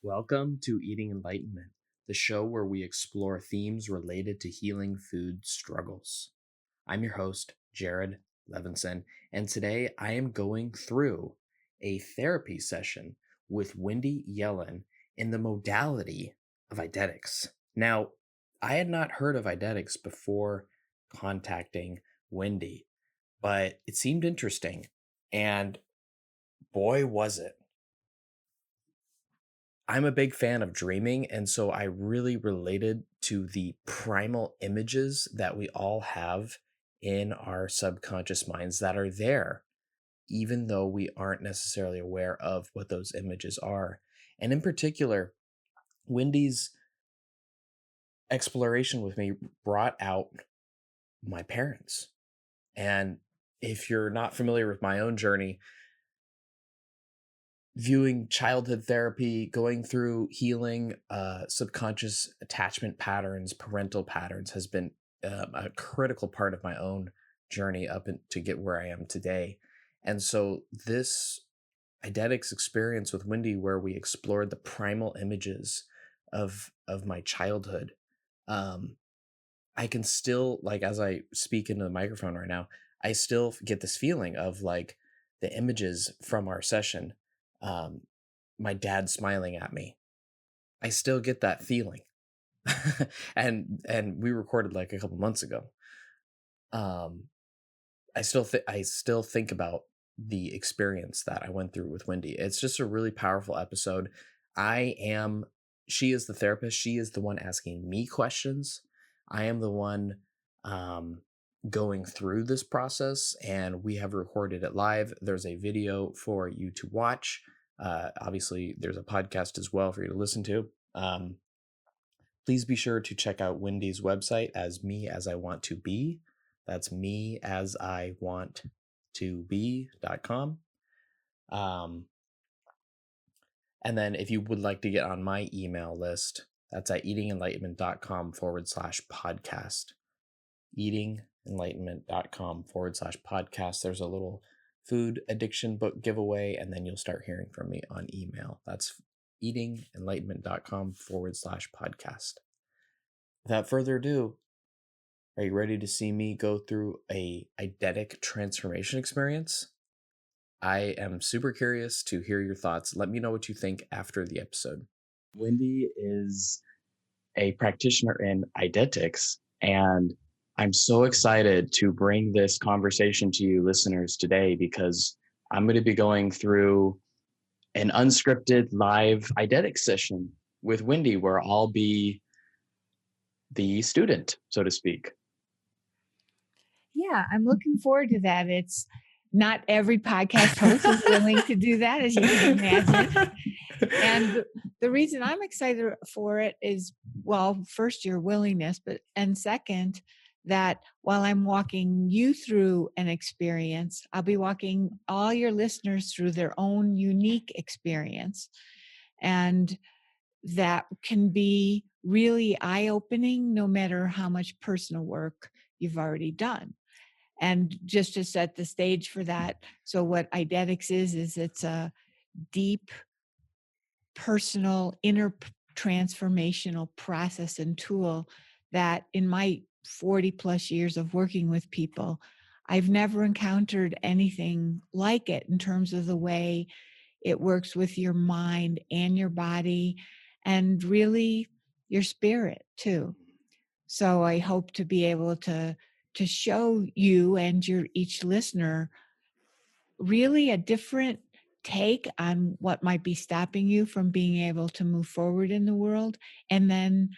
Welcome to Eating Enlightenment, the show where we explore themes related to healing food struggles. I'm your host, Jared Levinson, and today I am going through a therapy session with Wendy Yellen in the modality of Eidetics. Now, I had not heard of Eidetics before contacting Wendy, but it seemed interesting, and boy, was it. I'm a big fan of dreaming, and so I really related to the primal images that we all have in our subconscious minds that are there, even though we aren't necessarily aware of what those images are. And in particular, Wendy's exploration with me brought out my parents. And if you're not familiar with my own journey, viewing childhood therapy, going through healing subconscious attachment patterns, parental patterns has been a critical part of my own journey to get where I am today. And so this Eidetics experience with Wendy, where we explored the primal images of my childhood, I can still, like, as I speak into the microphone right now, I still get this feeling of like the images from our session, my dad smiling at me. I still get that feeling. and we recorded like a couple months ago. I still think about the experience that I went through with Wendy. It's just a really powerful episode. She is the therapist. She is the one asking me questions. I am the one going through this process, and we have recorded it live. There's a video for you to watch. Obviously, there's a podcast as well for you to listen to. Please be sure to check out Wendy's website as Me As I Want to Be. That's measiwanttobe.com. And then if you would like to get on my email list, that's at eatingenlightenment.com/podcast. eatingenlightenment.com/podcast. There's a little food addiction book giveaway, and then you'll start hearing from me on email. That's eatingenlightenment.com/podcast. Without further ado, are you ready to see me go through a eidetic transformation experience? I am super curious to hear your thoughts. Let me know what you think after the episode. Wendy is a practitioner in Eidetics, and I'm so excited to bring this conversation to you listeners today because I'm going to be going through an unscripted live Eidetic session with Wendy where I'll be the student, so to speak. Yeah, I'm looking forward to that. It's not every podcast host is willing to do that, as you can imagine. And the reason I'm excited for it is, well, first, your willingness, and second, that while I'm walking you through an experience, I'll be walking all your listeners through their own unique experience. And that can be really eye-opening, no matter how much personal work you've already done. And just to set the stage for that, so what Eidetics is it's a deep, personal, inner transformational process and tool that in my 40 plus years of working with people, I've never encountered anything like it in terms of the way it works with your mind and your body and really your spirit too. So I hope to be able to show you and your each listener really a different take on what might be stopping you from being able to move forward in the world, and then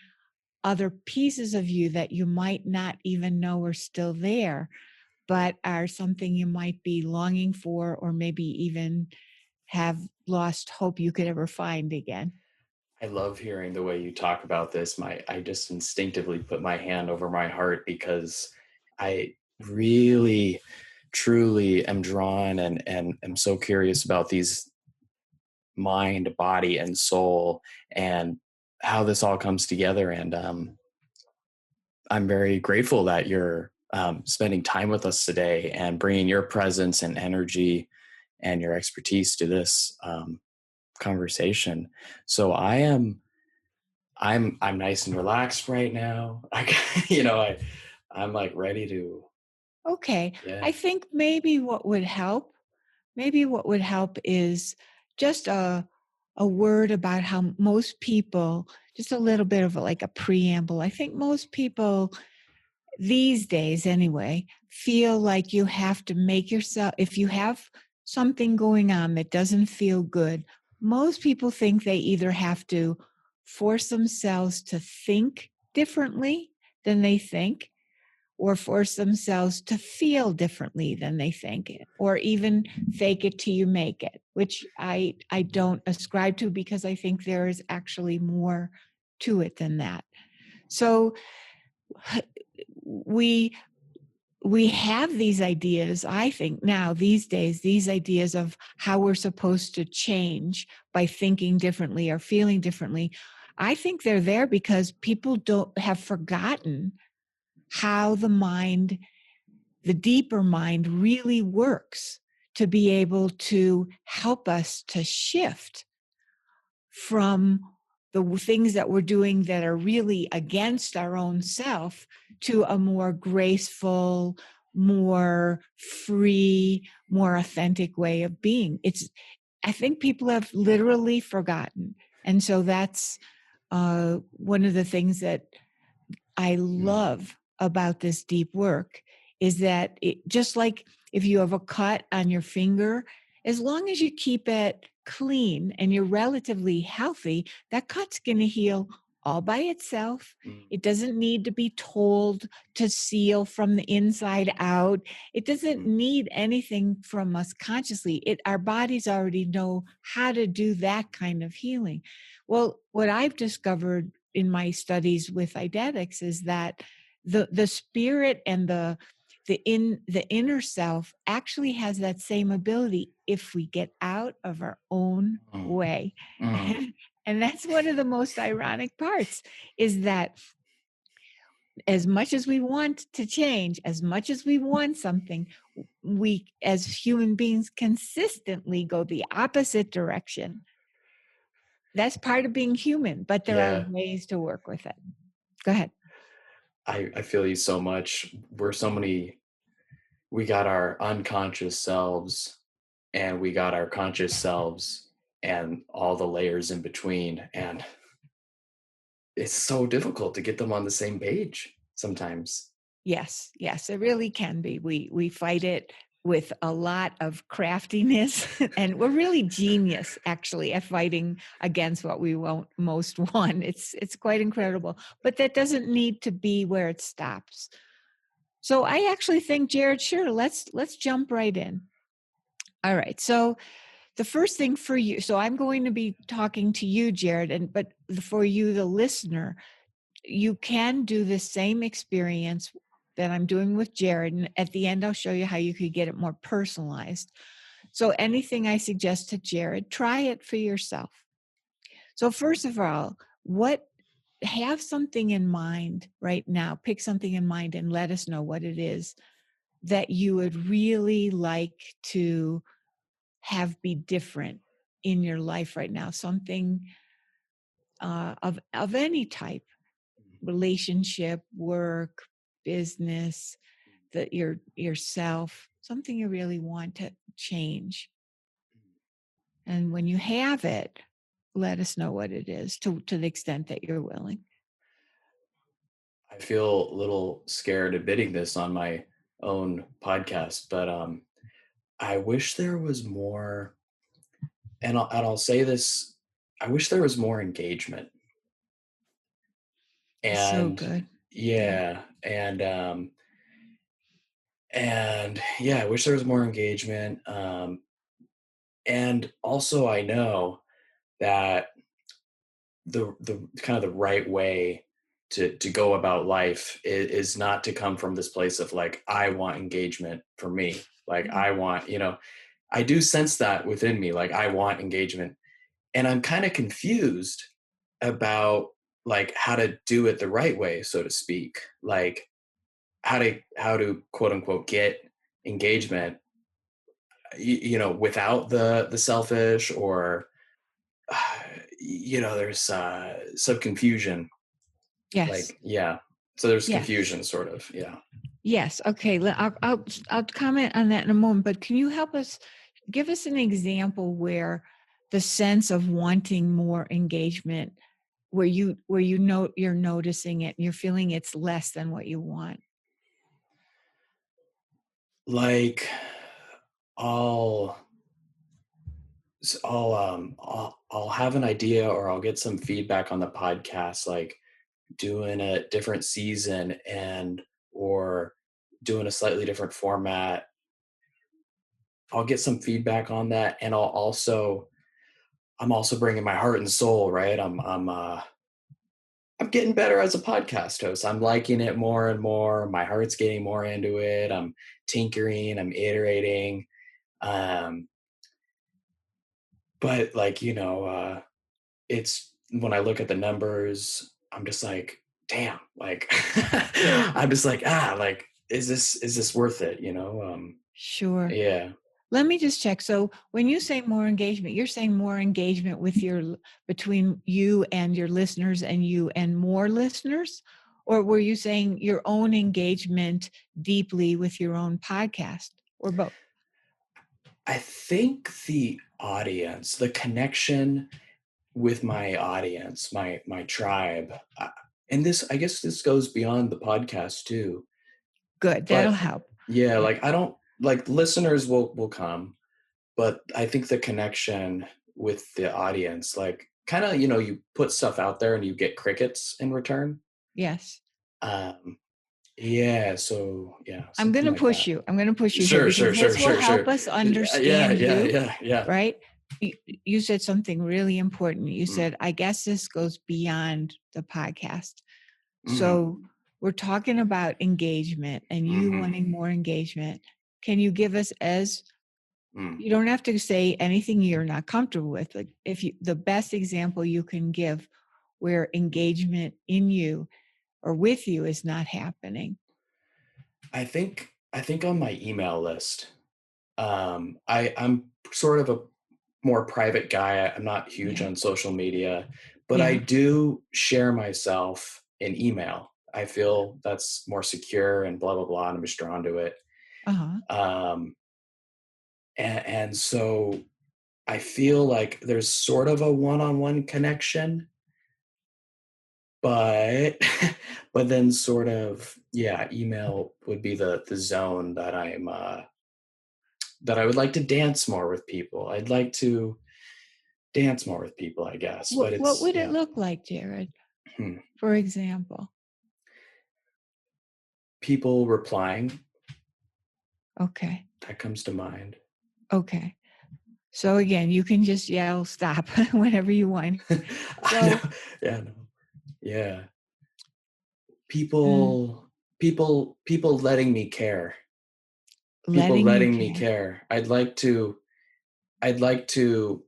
other pieces of you that you might not even know are still there, but are something you might be longing for, or maybe even have lost hope you could ever find again. I love hearing the way you talk about this. I just instinctively put my hand over my heart because I really, truly am drawn and am so curious about these mind, body, and soul and how this all comes together. And I'm very grateful that you're spending time with us today and bringing your presence and energy and your expertise to this. conversation. So I'm nice and relaxed right now. I'm like ready to, Okay. yeah. I think maybe what would help is just a word about how most people, just a little bit of like a preamble. I think most people these days anyway, feel like you have to make yourself, if you have something going on that doesn't feel good, most people think they either have to force themselves to think differently than they think, or force themselves to feel differently than they think, or even fake it till you make it, which I don't ascribe to, because I think there is actually more to it than that. So we we have these ideas, I think now these days, these ideas of how we're supposed to change by thinking differently or feeling differently. I think they're there because people don't have forgotten how the deeper mind really works to be able to help us to shift from the things that we're doing that are really against our own self to a more graceful, more free, more authentic way of being. I think people have literally forgotten. And so that's one of the things that I Mm, love about this deep work is that just like if you have a cut on your finger, as long as you keep it clean and you're relatively healthy, that cut's going to heal all by itself. mm, It doesn't need to be told to seal from the inside out. It doesn't mm, need anything from us consciously. Our bodies already know how to do that kind of healing. Well, what I've discovered in my studies with Eidetics is that the spirit and the inner self actually has that same ability if we get out of our own mm, way. mm. And that's one of the most ironic parts, is that as much as we want to change, as much as we want something, we as human beings consistently go the opposite direction. That's part of being human, but there are Yeah, ways to work with it. Go ahead. I feel you so much. We got our unconscious selves and we got our conscious selves and all the layers in between. And it's so difficult to get them on the same page sometimes. Yes, yes, it really can be. We fight it with a lot of craftiness, and we're really genius actually at fighting against what we won't most want. It's quite incredible, but that doesn't need to be where it stops. So I actually think, Jared, sure, let's jump right in. All right. So the first thing for you, so I'm going to be talking to you, Jared, but for you, the listener, you can do the same experience that I'm doing with Jared. And at the end, I'll show you how you could get it more personalized. So anything I suggest to Jared, try it for yourself. So first of all, have something in mind right now. Pick something in mind and let us know what it is that you would really like to have be different in your life right now. Something of any type, relationship, work, business, that yourself, something you really want to change. And when you have it, let us know what it is to the extent that you're willing. I feel a little scared admitting this on my own podcast, but I wish there was more, and I'll say this, I wish there was more engagement. So And good. Yeah. yeah, and yeah, I wish there was more engagement. And also I know that the kind of the right way to go about life is not to come from this place of like, I want engagement for me, like Mm. I want, I do sense that within me, like I want engagement, and I'm kind of confused about like how to do it the right way, so to speak, like how to quote unquote get engagement, without the selfish, or there's some confusion. Yes. Like, yeah. So there's Yes. confusion, sort of. Yeah. Yes. Okay. I'll comment on that in a moment. But can you help us? Give us an example where the sense of wanting more engagement, where you know you're noticing it, and you're feeling it's less than what you want. Like, I'll I'll have an idea, or I'll get some feedback on the podcast, like doing a different season or doing a slightly different format. I'll get some feedback on that, and I'm also bringing my heart and soul, right? I'm getting better as a podcast host. I'm liking it more and more. My heart's getting more into it. I'm tinkering, I'm iterating. Um, but like, it's when I look at the numbers, I'm just like, damn, like I'm just like, like, is this worth it? Sure. Yeah. Let me just check. So when you say more engagement, you're saying more engagement with between you and your listeners and you and more listeners? Or were you saying your own engagement deeply with your own podcast, or both? I think the audience, the connection with my audience, my tribe, and this, I guess this goes beyond the podcast too. Good. That'll But help. yeah, Yeah. like I don't like listeners will come, but I think the connection with the audience, like kind of, you put stuff out there and you get crickets in return. Yes. Um, yeah, so yeah, I'm going something to like push that. you. I'm going to push you here Sure, because sure, sure, this will sure, help sure. us Yeah, understand yeah, you, yeah, yeah. right? You said something really important. You Mm, said, I guess this goes beyond the podcast. mm-hmm, So we're talking about engagement and you mm-hmm, wanting more engagement. Can you give us, mm. you don't have to say anything you're not comfortable with, but the best example you can give where engagement in you or with you is not happening. I think on my email list, I'm sort of a more private guy. I'm not huge Yeah. on social media, but I Yeah. do share myself in email. I feel that's more secure and blah blah blah, and I'm just drawn to it. Uh-huh. Um, and so I feel like there's sort of a one-on-one connection, but but then sort of, yeah, email would be the zone that I would like to dance more with people. I'd like to dance more with people, I guess. But What it's, would it yeah. look like, Jared? Hmm. For example? People replying, Okay. that comes to mind. Okay. So again, you can just yell stop whenever you want. I know. So Yeah, no. Yeah. mm, People letting me care. People letting you letting me care. care. I'd like to, I'd like to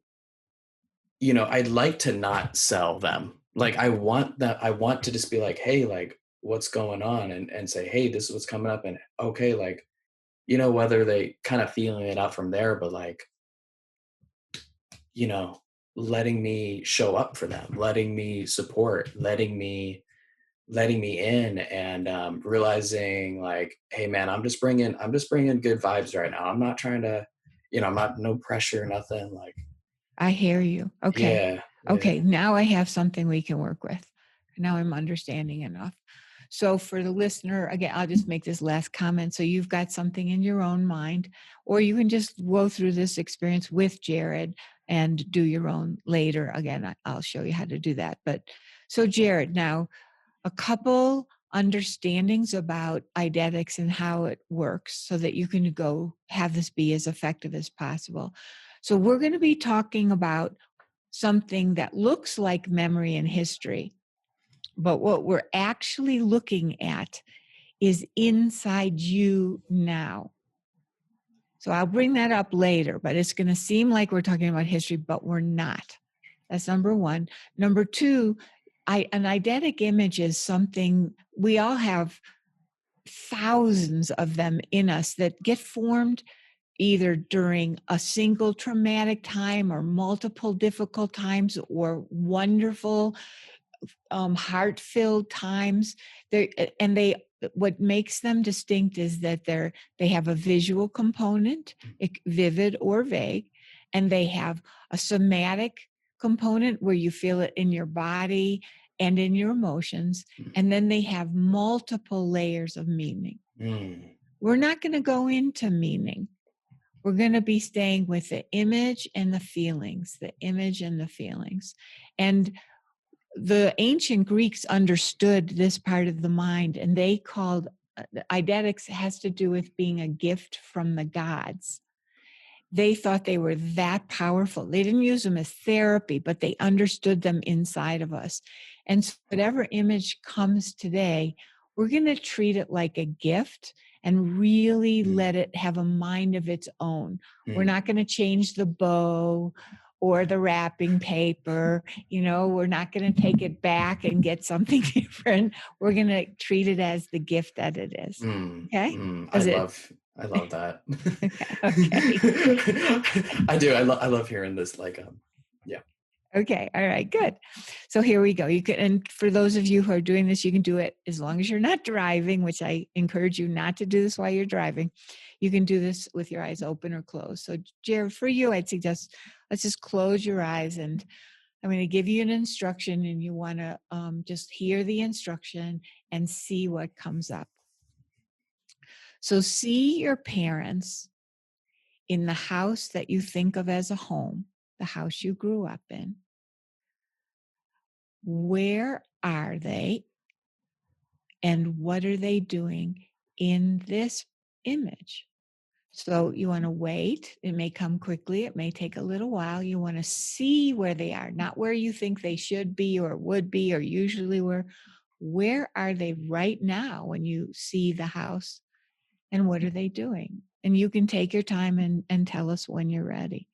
not sell them. Like I want to just be like, hey, like, what's going on? And say, hey, this is what's coming up. And okay, like, whether they kind of feeling it out from there, but like, you know, letting me show up for them, letting me support, letting me in, and realizing like, hey man, I'm just bringing good vibes right now. I'm not trying to, I'm not, no pressure, nothing, like, I hear you. Okay. yeah, yeah. Okay. Now I have something we can work with. Now I'm understanding enough. So for the listener, again, I'll just make this last comment. So you've got something in your own mind, or you can just go through this experience with Jared and do your own later. Again, I'll show you how to do that. But so Jared, now a couple understandings about Eidetics and how it works so that you can go have this be as effective as possible. So we're going to be talking about something that looks like memory and history, but what we're actually looking at is inside you now. So I'll bring that up later, but it's going to seem like we're talking about history, but we're not. That's number one. Number two, an eidetic image is something we all have thousands of them in us that get formed either during a single traumatic time or multiple difficult times or wonderful heart-filled times. They what makes them distinct is that they have a visual component, vivid or vague, and they have a somatic component where you feel it in your body and in your emotions, and then they have multiple layers of meaning. We're not going to go into meaning. We're going to be staying with the image and the feelings, the image and the feelings. And the ancient Greeks understood this part of the mind, and they called Eidetics has to do with being a gift from the gods. They thought they were that powerful. They didn't use them as therapy, but they understood them inside of us. And so whatever image comes today, we're going to treat it like a gift and really let it have a mind of its own. We're not going to change the bow or the wrapping paper. We're not going to take it back and get something different. We're going to treat it as the gift that it is. Okay? I love that. Okay. I do. I love hearing this. Yeah. Okay. All right. Good. So here we go. You can, and for those of you who are doing this, you can do it as long as you're not driving, which I encourage you not to do this while you're driving. You can do this with your eyes open or closed. So, Jared, for you, I'd suggest let's just close your eyes, and I'm going to give you an instruction, and you want to just hear the instruction and see what comes up. So, see your parents in the house that you think of as a home, the house you grew up in. Where are they? And what are they doing in this image? So you want to wait. It may come quickly. It may take a little while. You want to see where they are, not where you think they should be or would be or usually were. Where are they right now when you see the house? And what are they doing? And you can take your time and tell us when you're ready.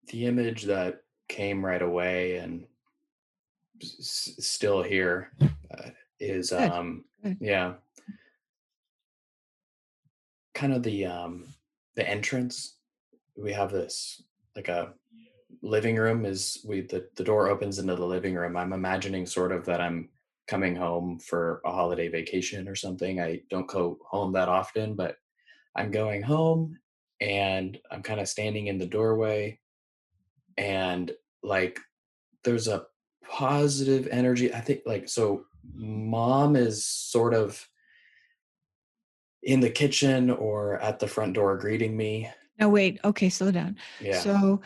The image that came right away and still here is Good. Good. yeah, kind of the entrance. We have this like a living room the door opens into the living room. I'm imagining sort of that I'm coming home for a holiday vacation or something. I don't go home that often, but I'm going home and I'm kind of standing in the doorway, and like there's a positive energy. I think so mom is sort of in the kitchen or at the front door greeting me. No, wait. Okay, slow down. Yeah. So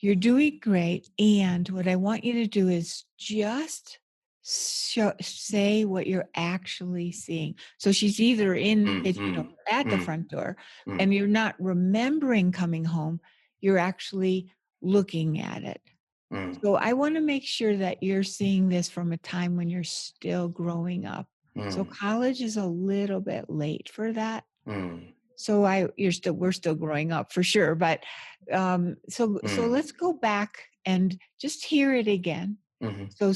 you're doing great. And what I want you to do is just say what you're actually seeing. So she's either in the kitchen or at the front door, and you're not remembering coming home. You're actually looking at it. So I want to make sure that you're seeing this from a time when you're still growing up. So college is a little bit late for that. So we're still growing up for sure, but so let's go back and just hear it again. So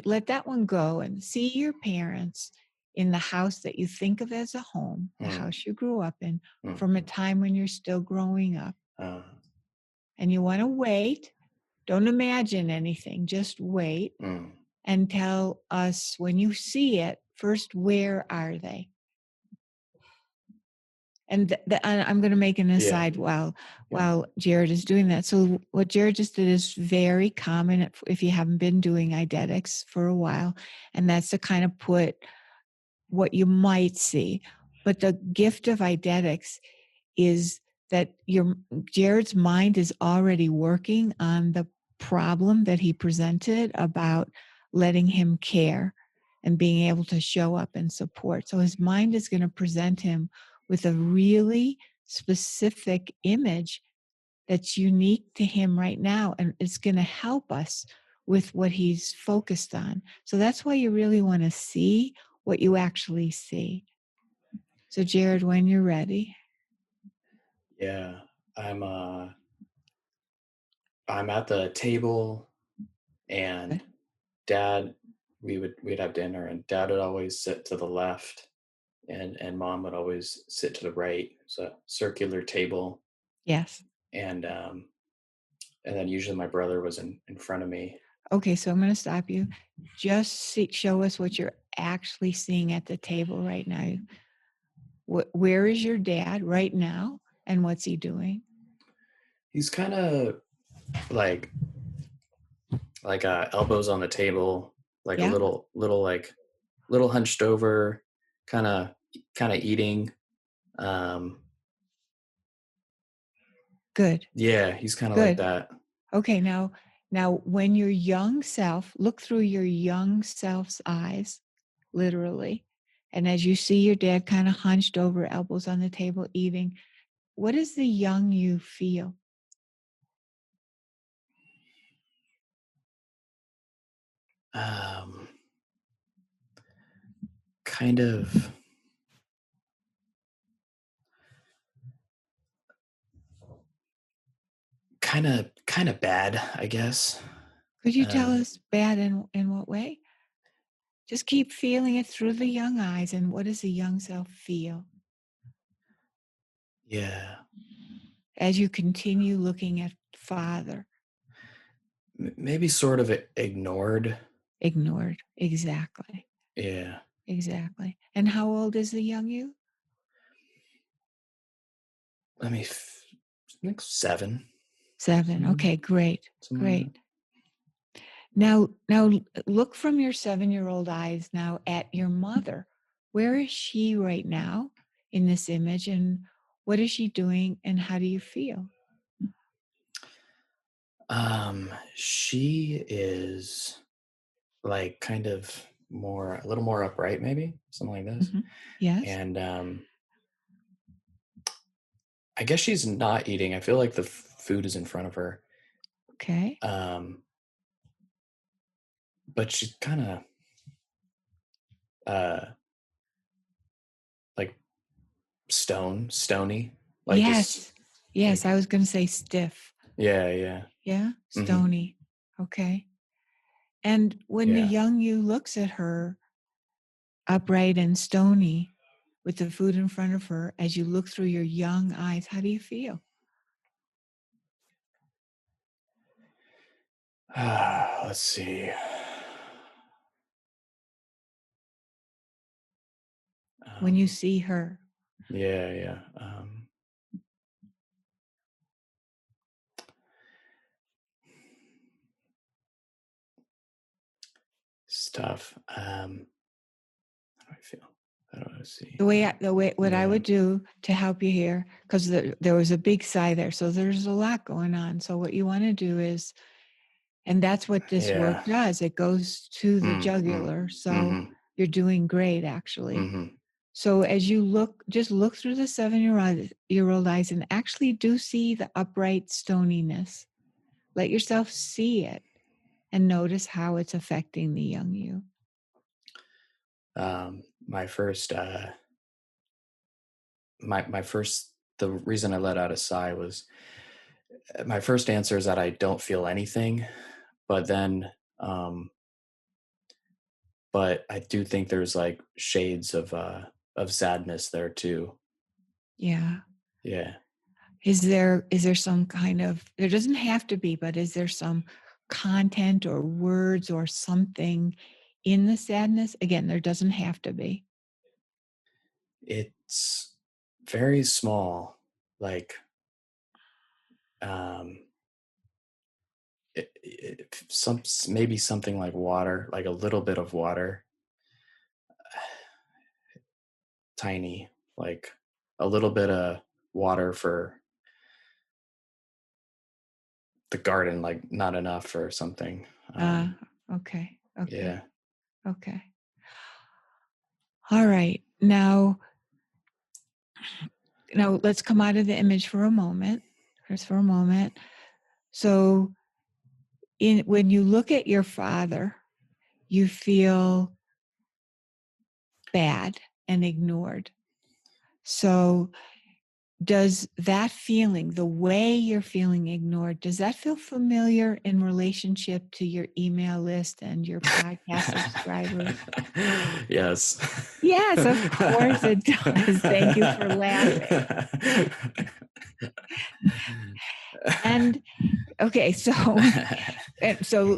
let that one go and see your parents in the house that you think of as a home, the house you grew up in, from a time when you're still growing up. And you want to wait. Don't imagine anything, just wait and tell us when you see it. First, where are they? And I'm going to make an aside while Jared is doing that. So what Jared just did is very common if you haven't been doing Eidetics for a while, and that's to kind of put what you might see. But the gift of Eidetics is that Jared's mind is already working on the problem that he presented about letting him care and being able to show up and support. So his mind is going to present him with a really specific image that's unique to him right now, and it's going to help us with what he's focused on. So that's why you really want to see what you actually see. So Jared, when you're ready. Yeah, I'm at the table, and Dad we'd have dinner, and Dad would always sit to the left, and Mom would always sit to the right. It's a circular table, Yes. and and then usually my brother was in front of me. Okay, so I'm going to stop you. Just show us what you're actually seeing at the table right now. Where is your dad right now, and what's he doing? He's kind of like elbows on the table, like a Yeah, little hunched over, kind of eating. Um, good, yeah, he's kind of like good. that. Okay, now when your young self, look through your young self's eyes, literally, and as you see your dad kind of hunched over, elbows on the table, eating, what does the young you feel? Um, kind of kind of bad, I guess. Could you tell Um, us bad in what way? Just keep feeling it through the young eyes. And what does the young self feel yeah, as you continue looking at Father? maybe sort of ignored. Ignored. Exactly. Yeah, Exactly. And how old is the young you? let me think 7, 7. something, Okay, great. something like that. Great. Now look from your 7-year-old eyes now at your mother. Where is she right now in this image? And what is she doing? And how do you feel? She is like kind of a little more upright, maybe something like this. Mhm. Yes. And I guess she's not eating. I feel like the food is in front of her. Okay. Um, but she's kind of uh like stony, like just Yes. Yes. I like was going to say stiff. yeah, yeah. Yeah. Hmm. Stony. Okay. And when the Yeah. young you looks at her upright and stony with the food in front of her, as you look through your young eyes, how do you feel? Let's see. When you Um, see her? yeah, yeah. Stuff. How do I feel? How do I see? What I Yeah, would do to help you here, because there was a big sigh there, so there's a lot going on. So what you want to do is, and that's what this work yeah. does. It goes to the Mm, mm, jugular. So mm-hmm, you're doing great, actually. mm-hmm. So as you look, just look through the 7-year-old eyes and actually do see the upright stoniness. Let yourself see it and notice how it's affecting the young you. My first, my first, the reason I let out a sigh was my first answer is that I don't feel anything, but then, but I do think there's like shades of sadness there too. Yeah. Yeah. Is there some kind of, there doesn't have to be, but is there some content or words or something in the sadness? Again, there doesn't have to be. It's very small, like, um, maybe something like water, like a little bit of water, tiny, like a little bit of water for the garden, like not enough or something. Uh, okay. Okay. Yeah, Okay. All right. Now let's come out of the image for a moment. Just for a moment. So when you look at your father, you feel bad and ignored. So does that feeling, the way you're feeling ignored, does that feel familiar in relationship to your email list and your podcast subscribers? Yes. Yes, of course it does. Thank you for laughing. And okay, so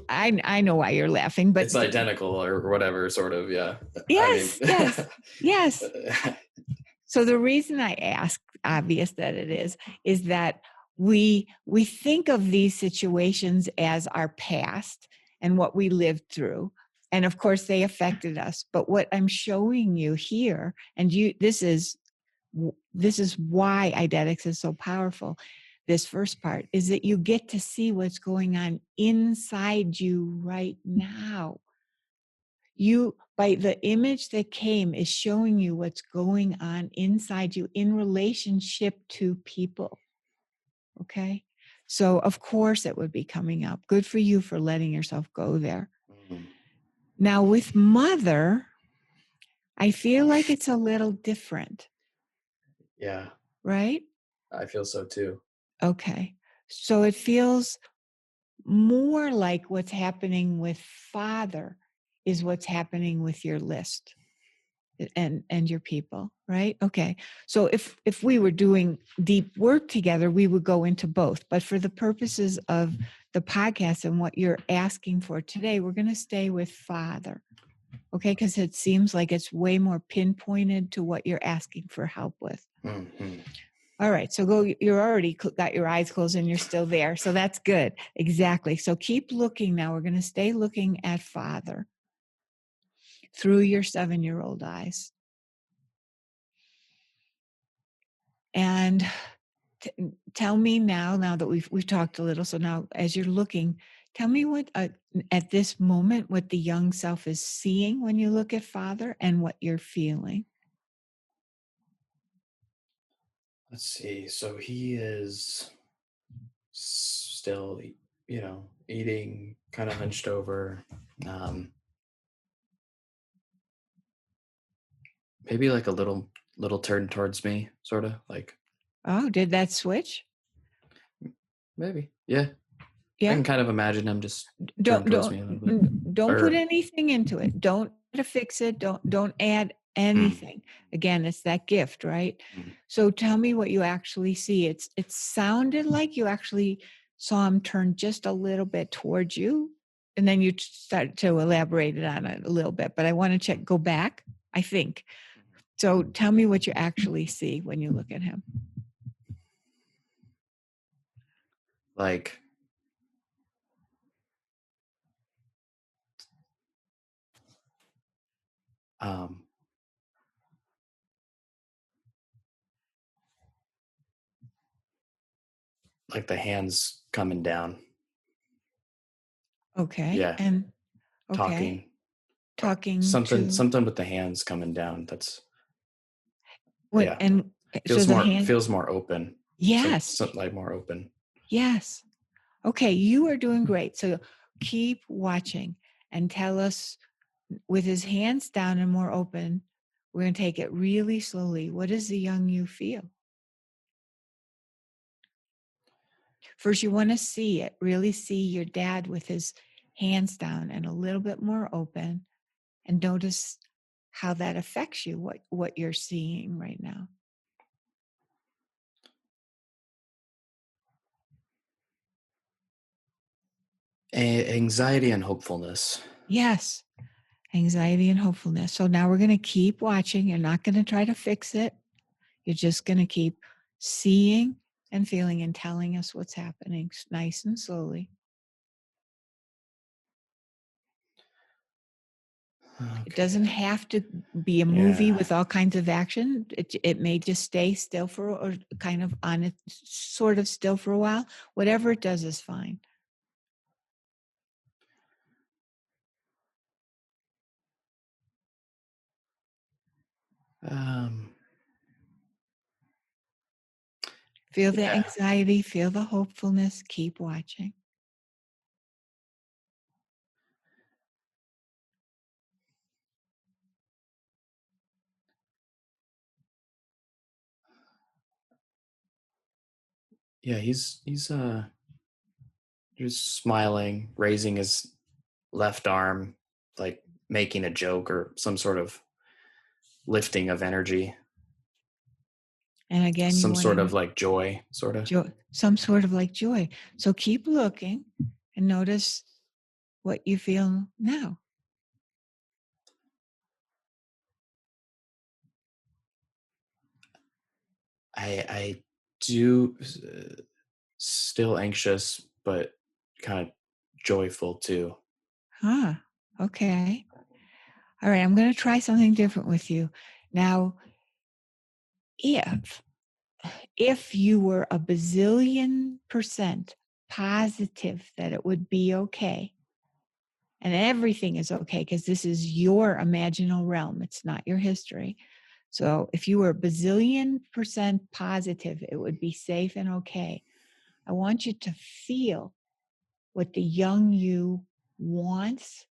I know why you're laughing, but it's identical or whatever, sort of. Yeah. yes, yes, yes. So the reason I ask, obvious that it is that we think of these situations as our past and what we lived through. And of course they affected us. But what I'm showing you here, and this is why Eidetics is so powerful. This first part is that you get to see what's going on inside you right now. You, by the image that came, is showing you what's going on inside you in relationship to people. Okay. So of course it would be coming up. Good for you for letting yourself go there. Mm-hmm. Now with mother, I feel like it's a little different. Yeah. Right? I feel so too. Okay. So it feels more like what's happening with father is what's happening with your list and your people, right? Okay. So if we were doing deep work together, we would go into both. But for the purposes of the podcast and what you're asking for today, we're going to stay with father. Okay, because it seems like it's way more pinpointed to what you're asking for help with. Mm-hmm. All right, so you're already got your eyes closed and you're still there. So that's good. Exactly. So keep looking now. We're going to stay looking at father through your 7-year-old eyes. And tell me now that we've talked a little. So now as you're looking, tell me what at this moment, what the young self is seeing when you look at father and what you're feeling. Let's see. So he is still, eating, kind of hunched over. Maybe like a little turn towards me, sort of like. Oh, did that switch? Maybe. Yeah. I Yeah. can kind of imagine him just turn Don't towards don't me a little bit. don't put Or anything into it. Don't try to fix it. Don't add anything. Again, it's that gift, right? mm, So tell me what you actually see. It sounded like you actually saw him turn just a little bit towards you, and then you start to elaborate it on it a little bit. But I want to go back. I think so. Tell me what you actually see when you look at him. like um like the hands coming down. Okay, Yeah. and okay, Talking. talking Something to something with the hands coming down. That's what yeah. and so the hand. Feels more open. Yes. Something like more open. Yes. Okay, you are doing great. So keep watching and tell us with his hands down and more open, we're going to take it really slowly. What does the young you feel? First, you want to see it, really see your dad with his hands down and a little bit more open, and notice how that affects you, what you're seeing right now. Anxiety and hopefulness. Yes. Anxiety and hopefulness. So now we're going to keep watching. You're not going to try to fix it. You're just going to keep seeing and feeling and telling us what's happening nice and slowly. It Okay. doesn't have to be a movie Yeah. with all kinds of action. It may just stay still or kind of on it, sort of still for a while. Whatever it does is fine. Um Feel the yeah. anxiety, feel the hopefulness, keep watching. Yeah, he's just smiling, raising his left arm, like making a joke or some sort of lifting of energy, And again, you some want sort to of like joy, sort of. joy, some sort of like joy. So keep looking and notice what you feel now. I do still anxious, but kind of joyful too. Huh. Okay. All right. I'm going to try something different with you. Now, if you were a bazillion% positive that it would be okay, and everything is okay because this is your imaginal realm, it's not your history. So if you were a bazillion% positive it would be safe and okay, I want you to feel what the young you wants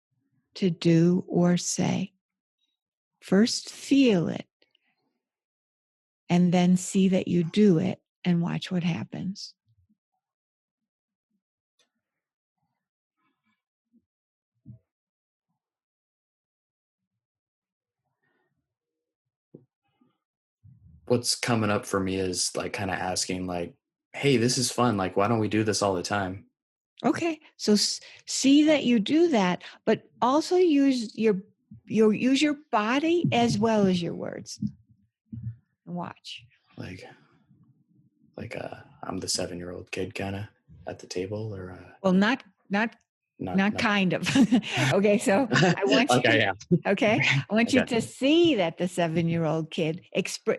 to do or say. First, feel it, and then see that you do it and watch what happens. What's coming up for me is like kind of asking like, hey, this is fun, like why don't we do this all the time? Okay, so see that you do that, but also use your body as well as your words. Watch. like like I'm the 7-year-old kid kind of at the table, or Well, not not kind of. Okay, so I want you. okay, yeah. Okay, I want you Okay. to see that the 7-year-old kid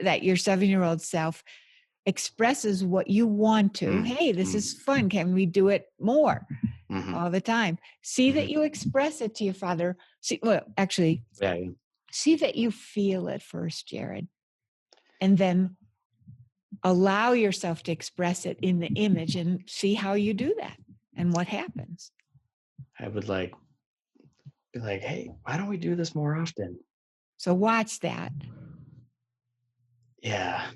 that your 7-year-old self expresses what you want to. Mm, Hey, this mm, is fun. Can we do it more mm-hmm, all the time? See that mm-hmm. you express it to your father. See, well, actually, Yeah, yeah. see that you feel it first, Jared, and then allow yourself to express it in the image and see how you do that and what happens. I would like be like, hey, why don't we do this more often? So watch that. Yeah.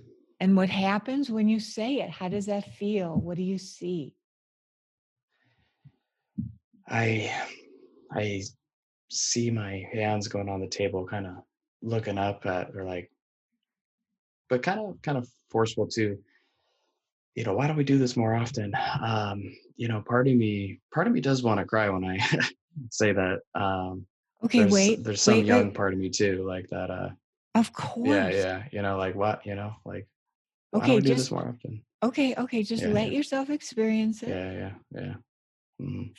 And what happens when you say it? How does that feel? What do you see? I I see my hands going on the table, kind of looking up at, or like, but kind of forceful too. Why don't we do this more often? Part of me does want to cry when I say that. Okay, wait, There's some wait, wait. young part of me too, like that. Of Yeah, course. yeah. Like what? Like why don't Okay, we do this just more often? okay, just Yeah, let yeah, yourself experience it yeah, yeah, yeah. Mhm.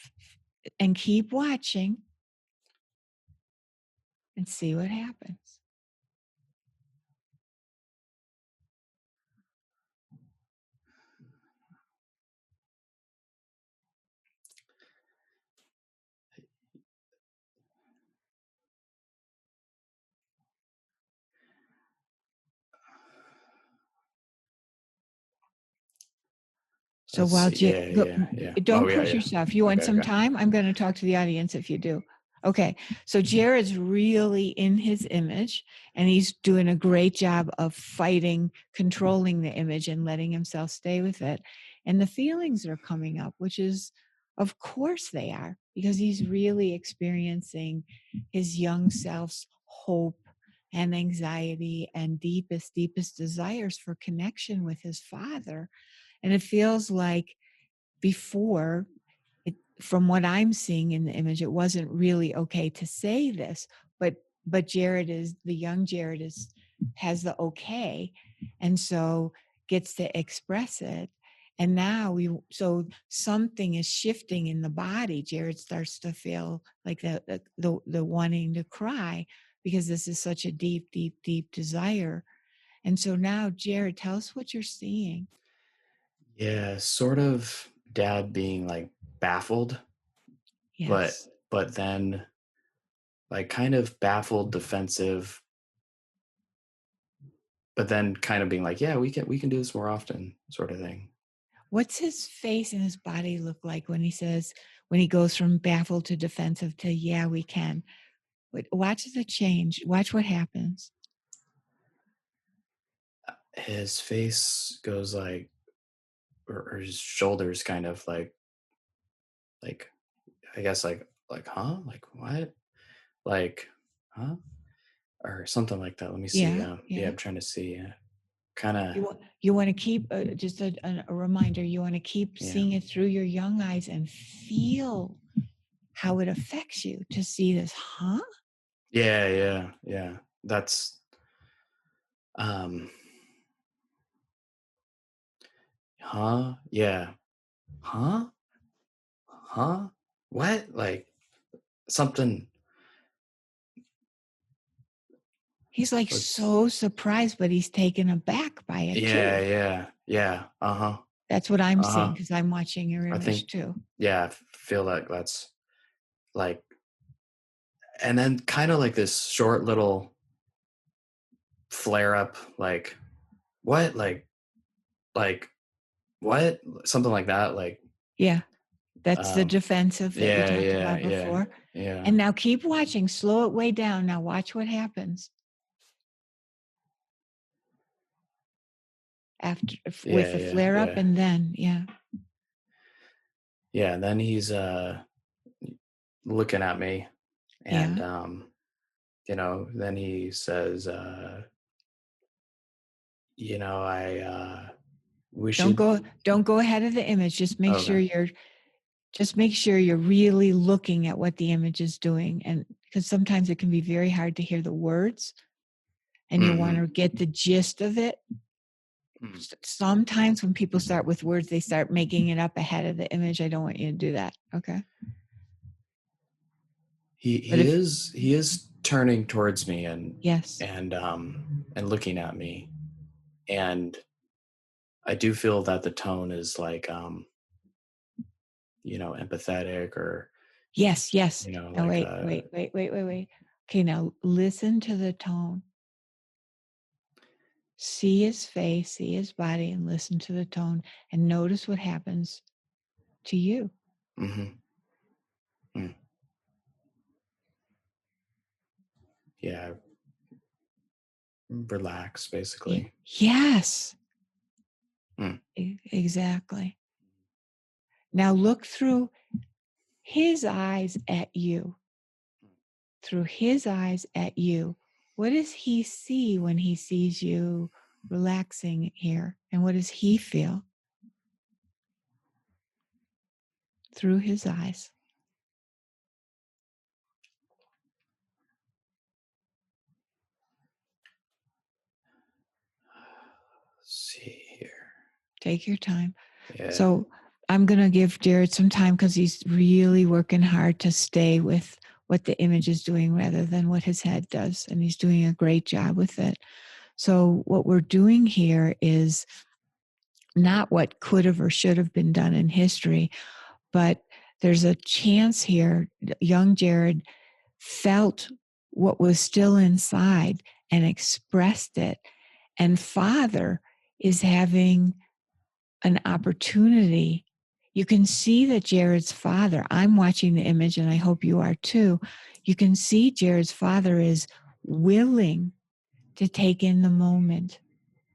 and keep watching and see what happens. So Let's while see. Yeah, yeah, yeah. Oh, don't yeah, push yeah. yourself. You want Okay, some okay. time? I'm going to talk to the audience if you do. Okay. So Jared's really in his image and he's doing a great job of fighting, controlling the image and letting himself stay with it. And the feelings are coming up, which is, of course they are, because he's really experiencing his young self's hope and anxiety and deepest desires for connection with his father. And it feels like before, from what I'm seeing in the image, it wasn't really okay to say this, but Jared is the young Jared has the okay, and so gets to express it. And now so something is shifting in the body. Jared starts to feel like the wanting to cry because this is such a deep desire. And so now, Jared, tell us what you're seeing. Yeah, sort of dad being like baffled, but Yes. then like kind of baffled, defensive, but then kind of being like, yeah, we can do this more often, sort of thing. What's his face and his body look like when when he goes from baffled to defensive to, yeah, we can? Watch the change. Watch what happens. His face goes like or his shoulders kind of like I guess huh? Like what? Like, huh? Or something like that. Let me see. Yeah, Yeah, yeah. I'm trying to see. Kind of, You want to keep just a reminder. You want to keep yeah, seeing it through your young eyes and feel how it affects you to see this. Huh? yeah, yeah, yeah. That's um, huh? Yeah, huh? Huh? What? Like something. He's like Let's. so surprised, but he's taken aback by it Yeah, too. yeah, yeah. Uh huh. That's what I'm Uh seeing huh. because I'm watching your I think. image too. Yeah, I feel like that's like, and then kind of like this short little flare up, like what? Like what? Something like that. Like, Yeah, that's the um, defensive that we yeah, talked yeah, about yeah, before. yeah. And now keep watching, slow it way down. Now watch what happens after with Yeah, the yeah, flare up yeah. and then, yeah. Yeah, and then he's looking at me and Yeah. then he says I we should Don't go ahead of the image. okay. Just make sure you're really looking at what the image is doing. And because sometimes it can be very hard to hear the words and you want Mhm. to get the gist of it. Mm. Sometimes when people start with words, they start making it up ahead of the image. I don't want you to do that. Okay. He But he if, is he is turning towards me yes, and looking at me, and I do feel that the tone is like empathetic, or yes, yes. Now, like wait. Okay. Now listen to the tone. See his face, see his body, and listen to the tone and notice what happens to you. mhm, mm, yeah, relax basically. Yes, Mm, exactly. Now look through his eyes at you, through his eyes at you. What does he see when he sees you relaxing here? And what does he feel through his eyes? see here. Take your time. Yeah. So I'm going to give Jared some time because he's really working hard to stay with what the image is doing rather than what his head does. And he's doing a great job with it. So what we're doing here is not what could have or should have been done in history, but there's a chance here. Young Jared felt what was still inside and expressed it. And Father is having an opportunity. You can see that Jared's father, I'm watching the image and I hope you are too. You can see Jared's father is willing to take in the moment.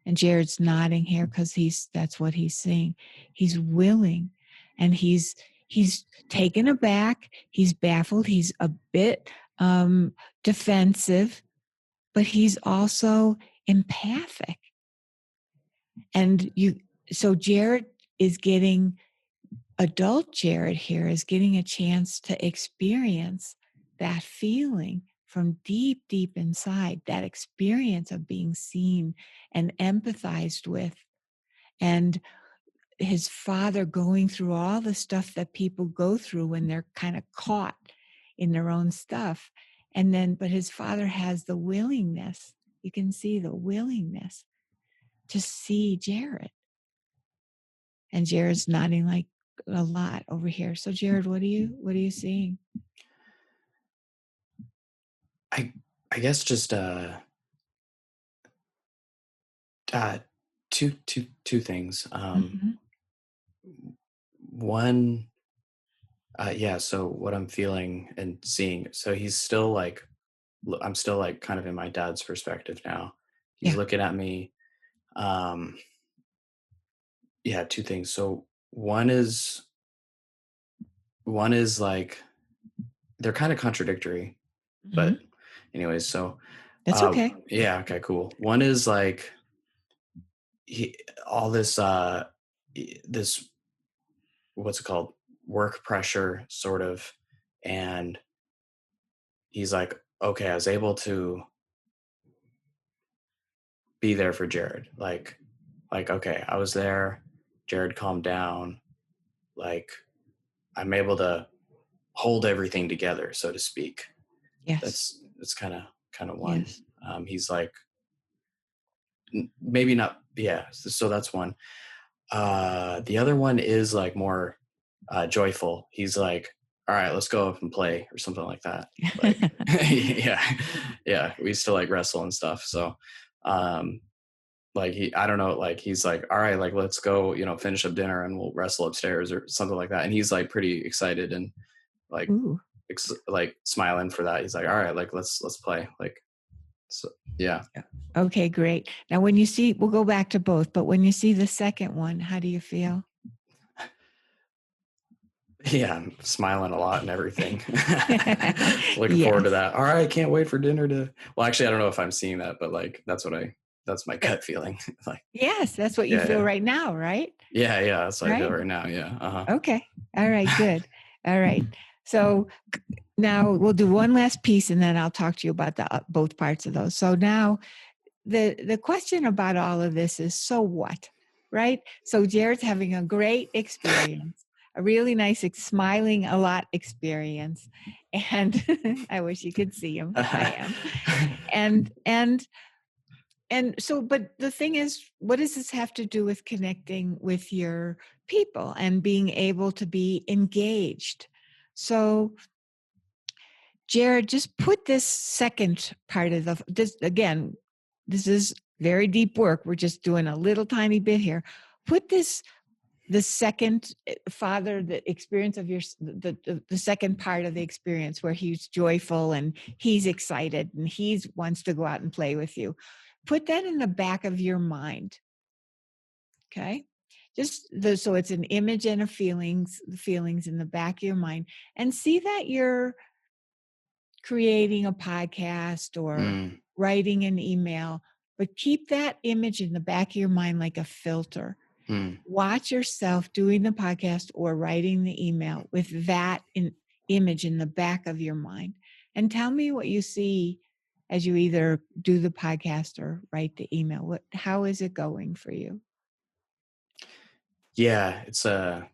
And Jared's nodding here because that's what he's seeing. He's willing and he's taken aback, he's baffled, he's a bit defensive, but he's also empathic. And so Jared is getting adult Jared here is getting a chance to experience that feeling from deep, deep inside, that experience of being seen and empathized with. And his father going through all the stuff that people go through when they're kind of caught in their own stuff. And then, but his father has the willingness, you can see the willingness to see Jared. And Jared's nodding like a lot over here. So Jared, what are you seeing? I guess just uh two things. Mm-hmm. One, yeah, so what I'm feeling and seeing, so he's still like I'm still like kind of in my dad's perspective now. He's Yeah. looking at me. Um yeah, two things. So one is like they're kind of contradictory, Mhm. but anyways, so That's okay. yeah, okay, cool. One is like he, all this this what's it called, work pressure sort of, and he's like, okay, I was able to be there for Jared, like okay, I was there, Jared calmed down, like I'm able to hold everything together, so to speak. Yes. That's kind of one. Yes. He's like, maybe not, yeah, so that's one. The other one is like more joyful. He's like, all right, let's go up and play or something like that. Like, yeah, yeah, we used to like wrestle and stuff. So, um, like I don't know, like he's like, all right, like let's go, finish up dinner and we'll wrestle upstairs or something like that. And he's like pretty excited and like, Ooh. like smiling for that. He's like, all right, like let's play. Like, so yeah, Yeah. Okay, great. Now, when you see, we'll go back to both, but when you see the second one, how do you feel? yeah, I'm smiling a lot and everything. Looking forward to Yes. that. All right, can't wait for dinner to. Well, actually, I don't know if I'm seeing that, but like that's my gut feeling. Like, Yes, that's what you yeah, feel yeah, right now, right? yeah. That's what I feel Right? right now. Yeah. Okay. All right, good. All right. So now we'll do one last piece and then I'll talk to you about the both parts of those. So now the question about all of this is, so what? Right? So Jared's having a great experience, a really nice smiling a lot experience. And I wish you could see him. I am. And so, but the thing is, what does this have to do with connecting with your people and being able to be engaged? So, Jared, just put this second part of this again. This is very deep work. We're just doing a little tiny bit here. Put the second father, the experience of the second part of the experience where he's joyful and he's excited and he wants to go out and play with you. Put that in the back of your mind. Okay. So it's an image and the feelings in the back of your mind, and see that you're creating a podcast or mm, writing an email, but keep that image in the back of your mind like a filter. mm. Watch yourself doing the podcast or writing the email with that image in the back of your mind. And tell me what you see as you either do the podcast or write the email. How is it going for you? Yeah, it's a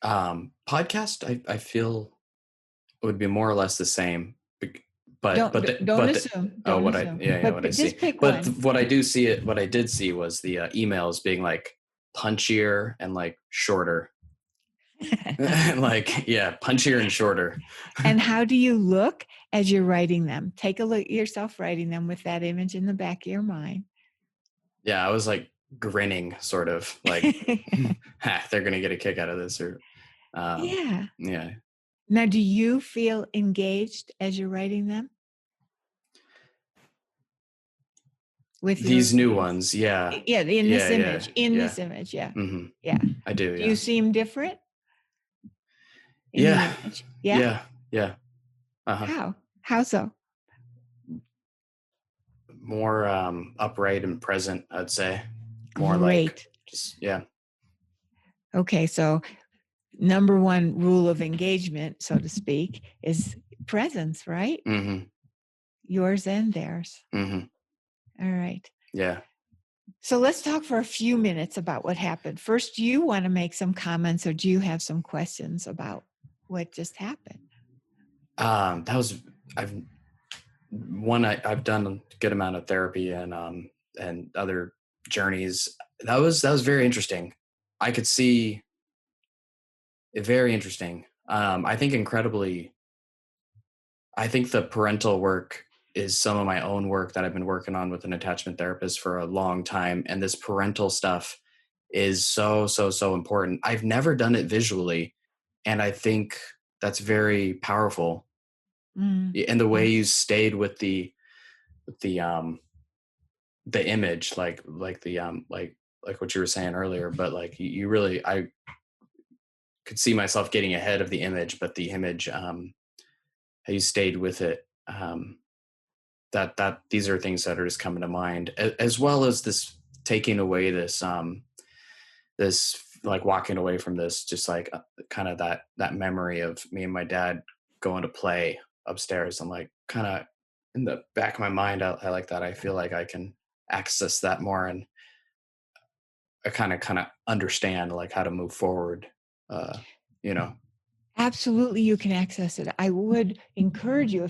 podcast. I feel would be more or less the same, Don't assume. oh, Don't what I assume. yeah, yeah, But what I see. just pick But one. what I did see was the emails being like punchier and like shorter. Like, yeah, punchier and shorter. And how do you look as you're writing them? Take a look at yourself writing them with that image in the back of your mind. Yeah, I was like grinning, sort of like, ha, they're gonna get a kick out of this, or Yeah. yeah. Now, do you feel engaged as you're writing them with your These new ones, yeah, yeah, in yeah, this yeah, image, in yeah. this image, yeah. Hmm. Yeah. I do, Do you yeah, seem different in the yeah, image? Yeah? yeah, yeah. Uh-huh. How so? More upright and present, I'd say. More like Great. just, yeah. Okay, so number one rule of engagement, so to speak, is presence, right? Mm-hmm. Yours and theirs. Mm-hmm. All right. Yeah. So let's talk for a few minutes about what happened. First, do you want to make some comments or do you have some questions about what just happened? That was I've I've done a good amount of therapy and other journeys. That was very interesting. I could see it, very interesting. I think the parental work is some of my own work that I've been working on with an attachment therapist for a long time. And this parental stuff is so important. I've never done it visually. And I think that's very powerful. Mm, And the way mm, you stayed with with the image, like like what you were saying earlier, but like you really, I could see myself getting ahead of the image, but the image, how you stayed with it. That these are things that are just coming to mind, as well as this taking away this, this like walking away from this, just like kind of that memory of me and my dad going to play upstairs. I'm like kind of in the back of my mind, I like that. I feel like I can access that more, and I kind of understand like how to move forward. Uh, you know. Absolutely, you can access it. I would encourage you,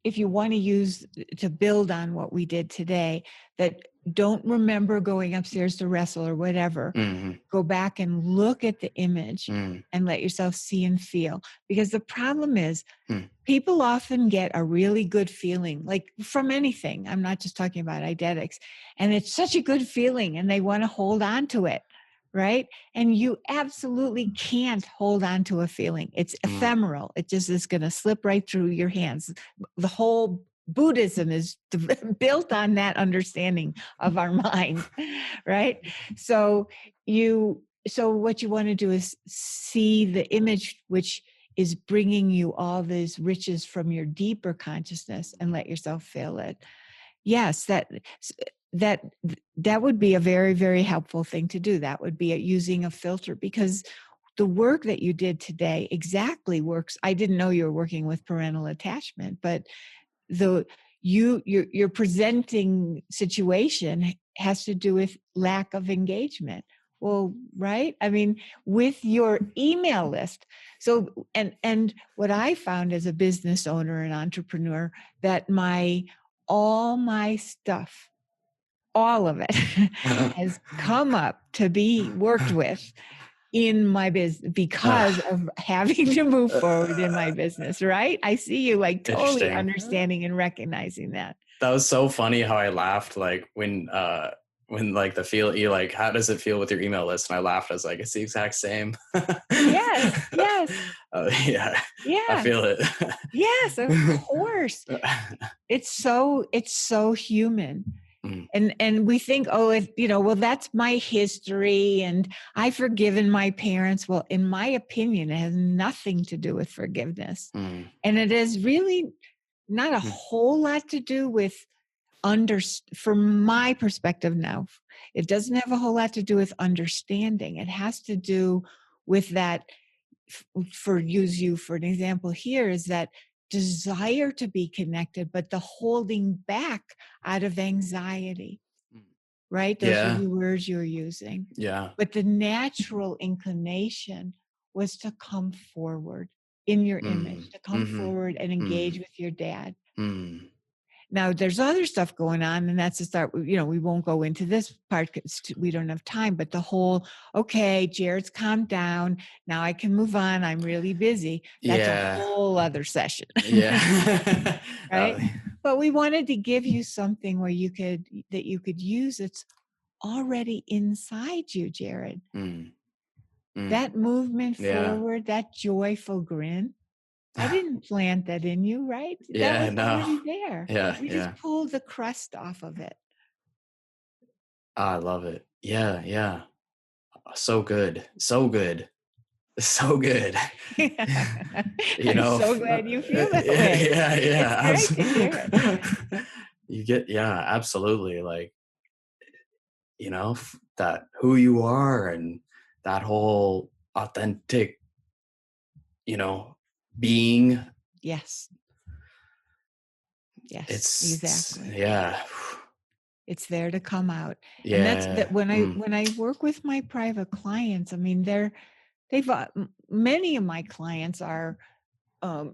if you want to use to build on what we did today, that don't remember going upstairs to wrestle or whatever, Hmm. go back and look at the image Mm. and let yourself see and feel. Because the problem is, Mm. people often get a really good feeling, like from anything. I'm not just talking about Eidetics. And it's such a good feeling and they want to hold on to it, right? And you absolutely can't hold on to a feeling. It's Mm. ephemeral. It just is going to slip right through your hands. The whole Buddhism is built on that understanding of our mind, right? So what you want to do is see the image, which is bringing you all these riches from your deeper consciousness, and let yourself feel it. Yes, that that would be a very, very helpful thing to do. That would be using a filter, because the work that you did today exactly works. I didn't know you were working with parental attachment, but the your presenting situation has to do with lack of engagement. Well, right? I mean, with your email list. So, and what I found as a business owner and entrepreneur, that all my stuff, all of it has come up to be worked with in my business because of having to move forward in my business, right? I see you like totally Interesting. understanding and recognizing that. That was so funny how I laughed, like when like the feel, you like, how does it feel with your email list? And I laughed. I was like, it's the exact same. Yes, yes, Yeah, I yeah, feel it. yes, of course. It's so human. Mm. And we think, oh, well, that's my history and I've forgiven my parents. Well, in my opinion, it has nothing to do with forgiveness. Mm. And it is really not a Mm. whole lot to do with from my perspective now, it doesn't have a whole lot to do with understanding. It has to do with that, use you for an example here, is that desire to be connected, but the holding back out of anxiety, right? Those were Yeah, the words you were using. yeah. But the natural inclination was to come forward in your image, Mm. to come Mm-hmm. forward and engage Mm. with your dad. Mm. Now, there's other stuff going on, and that's the start. We won't go into this part because we don't have time, but the whole, okay, Jared's calmed down. Now I can move on. I'm really busy. That's a Yeah, whole other session, yeah. right? But we wanted to give you something that you could use. It's already inside you, Jared. Mm. Mm. That movement Yeah. forward, that joyful grin. I didn't plant that in you, right? That Yeah, was no. already there. Yeah, We just yeah. pulled the crust off of it. I love it. Yeah, yeah. So good. So good. So good. You I'm know, so glad you feel that yeah, way. yeah, It's yeah. great to hear it. You get, yeah, absolutely. Like, that who you are, and that whole authentic, you know, being. Yes. Yes, It's exactly. yeah. It's there to come out. And that's Yeah. that when I Mm. when I work with my private clients, I mean, many of my clients are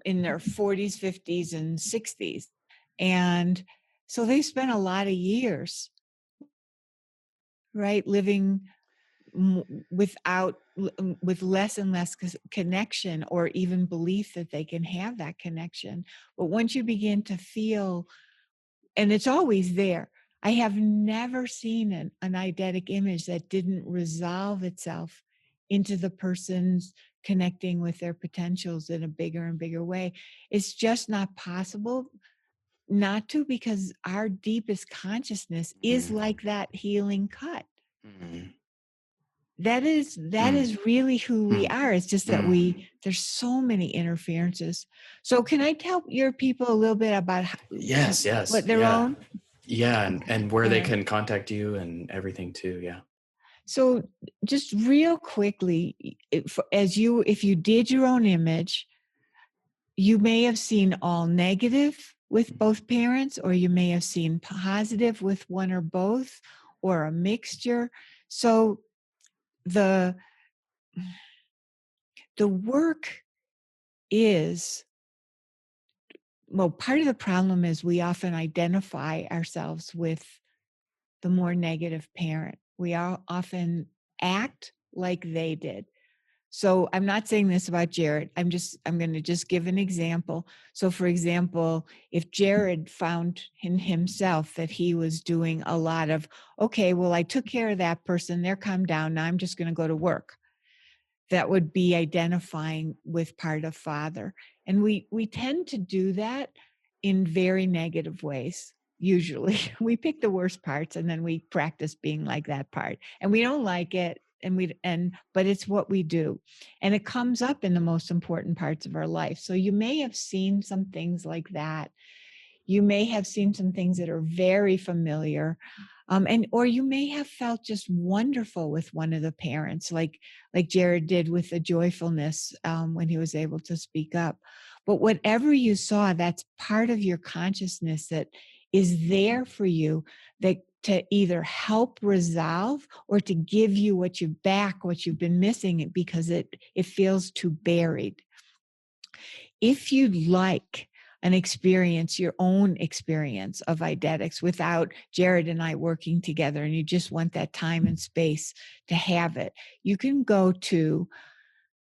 in their 40s, 50s, and 60s. And so they spent a lot of years, right, living with less and less connection, or even belief that they can have that connection. But once you begin to feel, and it's always there, I have never seen an eidetic image that didn't resolve itself into the person's connecting with their potentials in a bigger and bigger way. It's just not possible not to, because our deepest consciousness is Mm. like that healing cut. Mm. That is really who we Mm. are. It's just that there's so many interferences. So can I tell your people a little bit about Yes, what their yeah. own? Yeah, and where All they right. can contact you and everything too, yeah. So just real quickly, if you did your own image, you may have seen all negative with both parents, or you may have seen positive with one or both, or a mixture. So the work is, well, part of the problem is we often identify ourselves with the more negative parent. We all often act like they did. So I'm not saying this about Jared. I'm going to just give an example. So for example, if Jared found in himself that he was doing a lot of, okay, well, I took care of that person, they're calmed down, now I'm just going to go to work. That would be identifying with part of father. And we tend to do that in very negative ways. Usually we pick the worst parts and then we practice being like that part, and we don't like it, but it's what we do, and it comes up in the most important parts of our life. So you may have seen some things like that. You may have seen some things that are very familiar, or you may have felt just wonderful with one of the parents, like Jared did with the joyfulness when he was able to speak up. But whatever you saw, that's part of your consciousness that is there for you, that to either help resolve or to give you what you've been missing, because it feels too buried. If you'd like your own experience of Eidetics without Jared and I working together, and you just want that time and space to have it, you can go to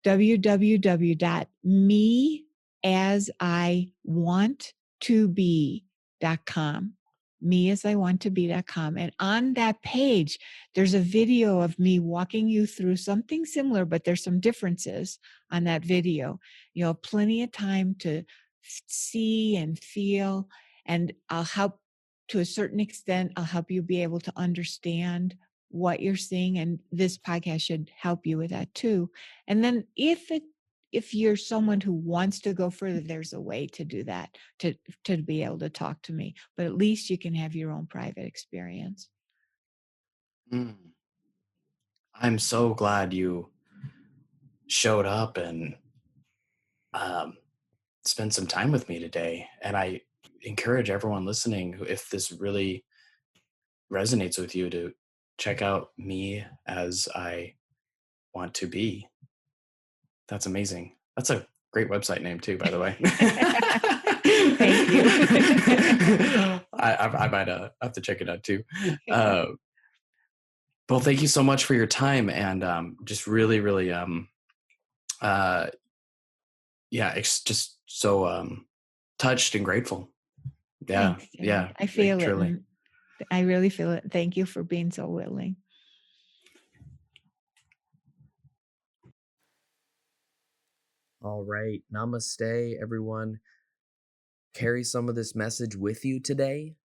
www.measiwanttobe.com. measiwanttobe.com. And on that page, there's a video of me walking you through something similar, but there's some differences on that video. You have plenty of time to see and feel, and I'll help to a certain extent. I'll help you be able to understand what you're seeing, and this podcast should help you with that too. And then if you're someone who wants to go further, there's a way to do that, to be able to talk to me, but at least you can have your own private experience. Mm. I'm so glad you showed up and spent some time with me today. And I encourage everyone listening, if this really resonates with you, to check out Me As I Want to Be. That's amazing. That's a great website name too, by the way. Thank you. I might have to check it out too. Well, thank you so much for your time, and just really, really, just so touched and grateful. Yeah, Thanks, yeah, Jared. I feel it, truly. and I really feel it. Thank you for being so willing. All right. Namaste, everyone. Carry some of this message with you today.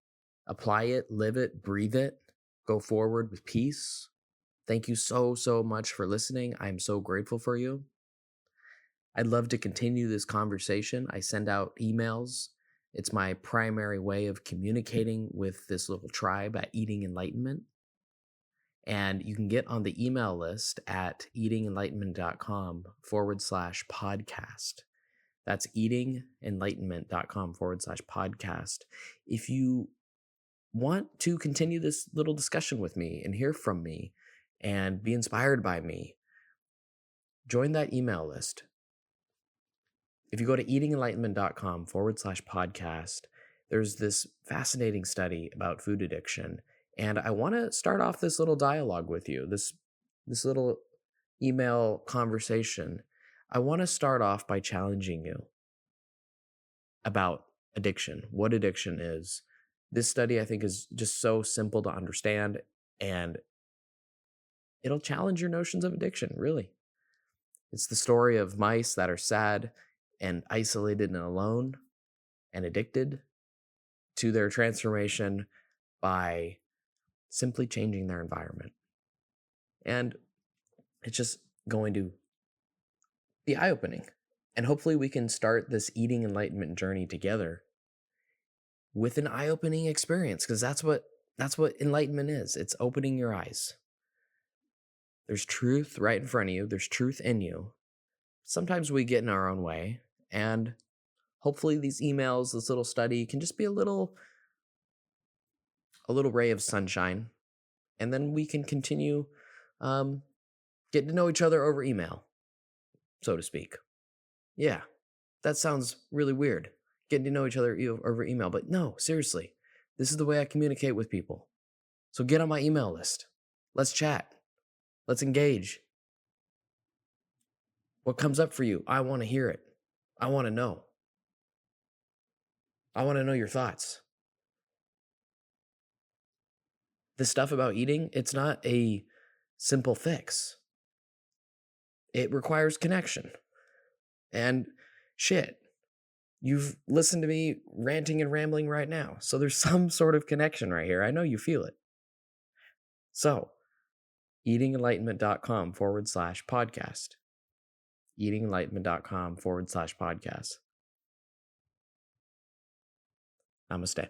Apply it, live it, breathe it. Go forward with peace. Thank you so, so much for listening. I'm so grateful for you. I'd love to continue this conversation. I send out emails. It's my primary way of communicating with this little tribe at Eating Enlightenment. And you can get on the email list at eatingenlightenment.com/podcast. That's eatingenlightenment.com/podcast. If you want to continue this little discussion with me and hear from me and be inspired by me, join that email list. If you go to eatingenlightenment.com/podcast, there's this fascinating study about food addiction. And I want to start off this little dialogue with you, this little email conversation. I want to start off by challenging you about addiction, what addiction is. This study, I think, is just so simple to understand, and it'll challenge your notions of addiction, really. It's the story of mice that are sad and isolated and alone and addicted, to their transformation by simply changing their environment. And it's just going to be eye-opening. And hopefully we can start this eating enlightenment journey together with an eye-opening experience, because that's what enlightenment is. It's opening your eyes. There's truth right in front of you. There's truth in you. Sometimes we get in our own way, and hopefully these emails, this little study can just be a little ray of sunshine, and then we can continue getting to know each other over email, so to speak. Yeah, that sounds really weird, getting to know each other over email, but no, seriously, this is the way I communicate with people. So get on my email list. Let's chat. Let's engage. What comes up for you? I want to hear it. I want to know. I want to know your thoughts. This stuff about eating, it's not a simple fix. It requires connection. And shit, you've listened to me ranting and rambling right now. So there's some sort of connection right here. I know you feel it. So, eatingenlightenment.com/podcast. eatingenlightenment.com/podcast. Namaste.